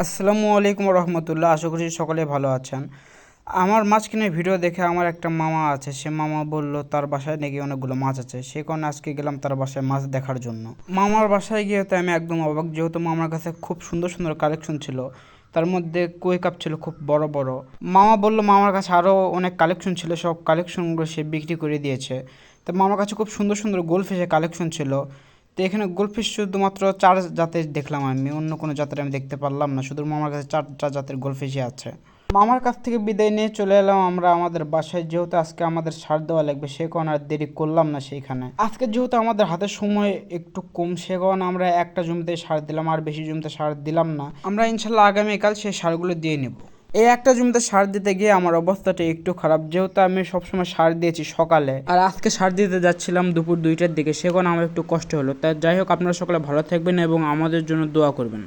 আসসালামু আলাইকুম রহমতুল্লাহ। আশা করি সকলে ভালো আছেন। আমার মাঝখানে ভিডিও দেখে আমার একটা মামা আছে, সে মামা বলল তার বাসায় নাকি অনেকগুলো মাছ আছে। সে কারণে আজকে গেলাম তার বাসায় মাছ দেখার জন্য। মামার বাসায় গিয়ে তো আমি একদম অবাক, যেহেতু মামার কাছে খুব সুন্দর সুন্দর কালেকশন ছিল। তার মধ্যে কই কাপ ছিল খুব বড় বড়। মামা বলল মামার কাছে আরও অনেক কালেকশন ছিল, সব কালেকশনগুলো সে বিক্রি করে দিয়েছে। তো মামার কাছে খুব সুন্দর সুন্দর গোল্ডফিশের কালেকশন ছিল। তো এখানে গোল্ডফিশ শুধুমাত্র 4 জাতের দেখলাম আমি, অন্য কোনো জাতের আমি দেখতে পারলাম না। শুধু মামার কাছে 4টা জাতের গোল্ডফিশই আছে। মামার কাছ থেকে বিদায় নিয়ে চলে এলাম আমরা আমাদের বাসায়, যেহেতু আজকে আমাদের সার দেওয়া লাগবে সে কারণে আর দেরি করলাম না সেইখানে। আজকে যেহেতু আমাদের হাতে সময় একটু কম, সে কারণে আমরা একটা জমিতে সার দিলাম, আর বেশি জমিতে সার দিলাম না। আমরা ইনশাল্লাহ আগামীকাল সেই সারগুলো দিয়ে নেব। এই একটা জমিতে সার দিতে গিয়ে আমার অবস্থাটা একটু খারাপ, যেহেতু আমি সবসময় সার দিয়েছি সকালে, আর আজকে সার দিতে যাচ্ছিলাম দুপুর 2টার দিকে, সে কারণে আমার একটু কষ্ট হলো। তাই যাই হোক, আপনারা সকলে ভালো থাকবেন এবং আমাদের জন্য দোয়া করবেন।